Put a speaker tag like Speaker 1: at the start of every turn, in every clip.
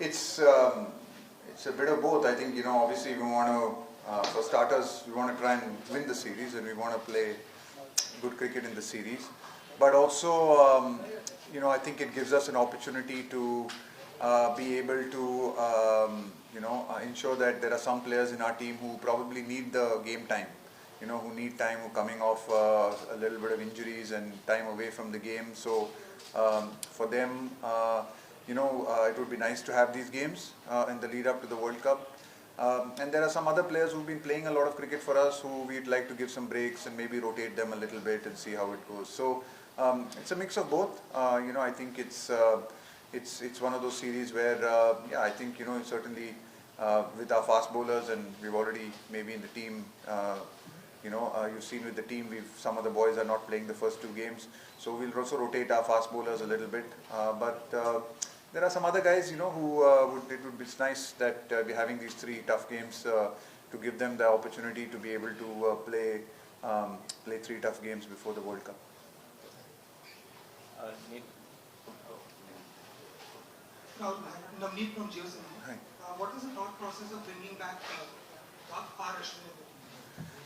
Speaker 1: It's it's a bit of both. I think obviously we want to, for starters, we want to try and win the series, and we want to play good cricket in the series. But also, I think it gives us an opportunity to be able to ensure that there are some players in our team who probably need the game time. Who need time, who coming off a little bit of injuries and time away from the game. So for them. It would be nice to have these games in the lead up to the World Cup. And there are some other players who've been playing a lot of cricket for us who we'd like to give some breaks and maybe rotate them a little bit and see how it goes. So it's a mix of both. I think it's one of those series where I think certainly with our fast bowlers, and we've already maybe in the team. You've seen with the team, some of the boys are not playing the first two games, so we'll also rotate our fast bowlers a little bit. But there are some other guys, who it would be nice that we're having these three tough games to give them the opportunity to be able to play three tough games before the World Cup.
Speaker 2: Navneet from GeoSim. What is the thought process of bringing back R. Ashwin?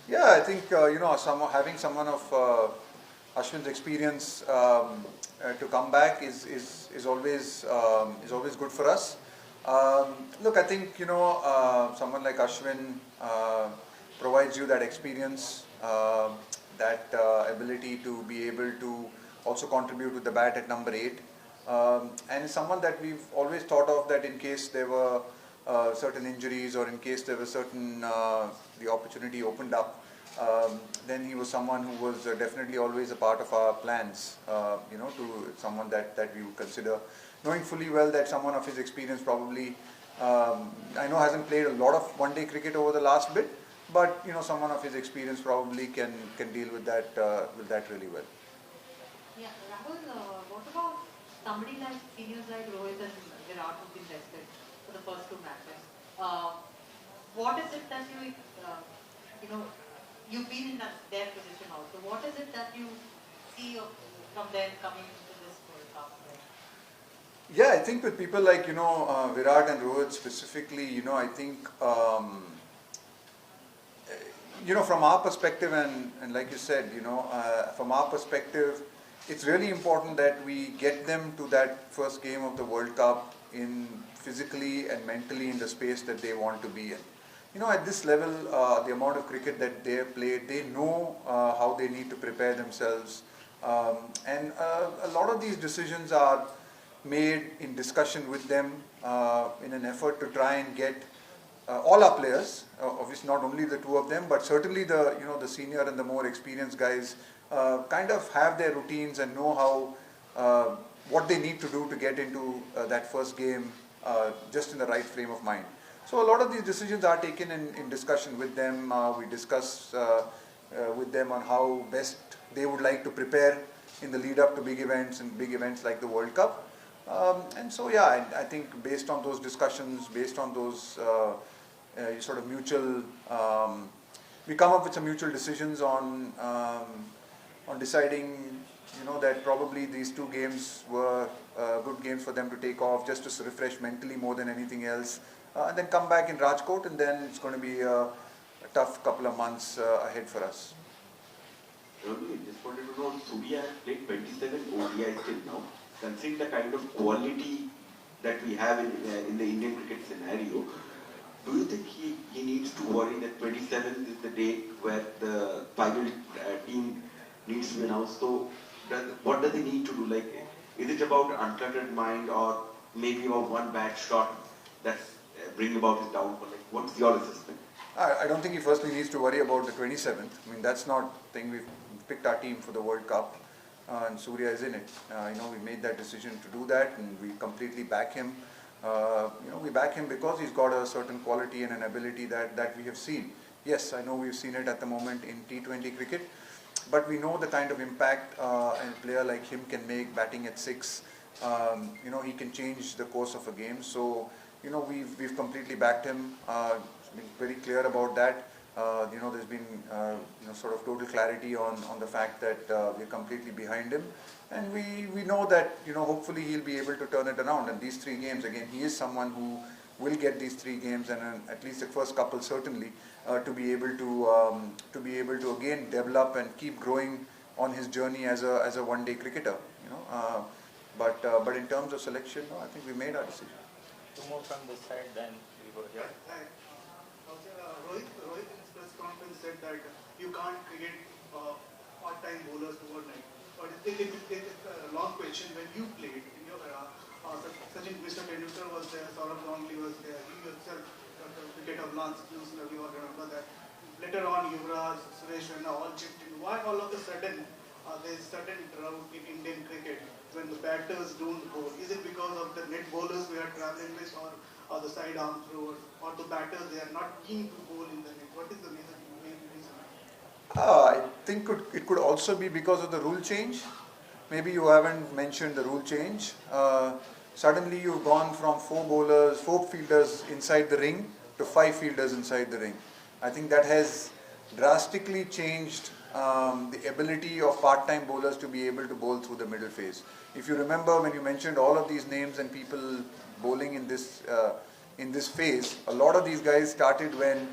Speaker 1: Yeah, I think having someone of Ashwin's experience to come back is always good for us. Look, I think someone like Ashwin provides you that experience, that ability to be able to also contribute with the bat at number 8, and is someone that we've always thought of that in case there were certain injuries or in case there was certain the opportunity opened up, then he was someone who was definitely always a part of our plans, to someone that we would consider, knowing fully well that someone of his experience probably, I know hasn't played a lot of one-day cricket over the last bit, but someone of his experience probably can deal with that really well.
Speaker 3: Yeah, Rahul, what about somebody like seniors like Rohit and Virat who've been tested for the first 2 matches? What is it that you've been in their position also. What is it that you see from them coming into this World Cup?
Speaker 1: Yeah, I think with people like Virat and Rohit specifically, I think from our perspective and like you said, from our perspective, it's really important that we get them to that first game of the World Cup in physically and mentally in the space that they want to be in. At this level, the amount of cricket that they have played, they know how they need to prepare themselves. And a lot of these decisions are made in discussion with them in an effort to try and get all our players, obviously not only the 2 of them, but certainly the senior and the more experienced guys kind of have their routines and know how what they need to do to get into that first game just in the right frame of mind. So a lot of these decisions are taken in discussion with them. We discuss with them on how best they would like to prepare in the lead up to big events and big events like the World Cup. And so I think based on those discussions, based on those sort of mutual, we come up with some mutual decisions on deciding that probably these 2 games were good games for them to take off just to refresh mentally more than anything else. And then come back in Rajkot, and then it's going to be a tough couple of months ahead for us.
Speaker 4: Rahul, just wanted to know, Surya has played 27 ODIs till now. Considering the kind of quality that we have in the Indian cricket scenario, do you think he needs to worry that 27th is the date where the final team needs to be announced? So, what does he need to do? Like, is it about uncluttered mind or maybe about one bad shot that's bring about his downfall? Like, what's your assessment?
Speaker 1: I don't think he firstly needs to worry about the 27th. I mean, that's not the thing. We've picked our team for the World Cup, and Surya is in it. We made that decision to do that, and we completely back him. We back him because he's got a certain quality and an ability that we have seen. Yes, I know we've seen it at the moment in T20 cricket, but we know the kind of impact a player like him can make batting at 6. He can change the course of a game. So, we've completely backed him, been very clear about that. There's been sort of total clarity on the fact that we're completely behind him, and we know that hopefully he'll be able to turn it around. And these 3 games, again, he is someone who will get these 3 games, and at least the first couple certainly, to be able to again develop and keep growing on his journey as a one-day cricketer. But in terms of selection, no, I think we made our decision.
Speaker 5: 2 more from this side, then we go here.
Speaker 2: Rohit in his press conference said that you can't create part-time bowlers overnight. But it's a long question. When you played in your era, Mr. Tendulkar was there, Saurabh Ganguly was there, you yourself, the cricket of Lance, you all remember that. Later on, Yuvraj, Suresh Raina all chipped in. Why all of a sudden there is certain drought in Indian cricket when the batters don't bowl? Is it because of the net bowlers we are traveling with, or the side arm throwers, or the batters they are not keen to bowl in the net? What is the main reason?
Speaker 1: I think it could also be because of the rule change. Maybe you haven't mentioned the rule change. Suddenly you've gone from 4 fielders inside the ring to 5 fielders inside the ring. I think that has drastically changed the ability of part-time bowlers to be able to bowl through the middle phase. If you remember when you mentioned all of these names and people bowling in this phase, a lot of these guys started when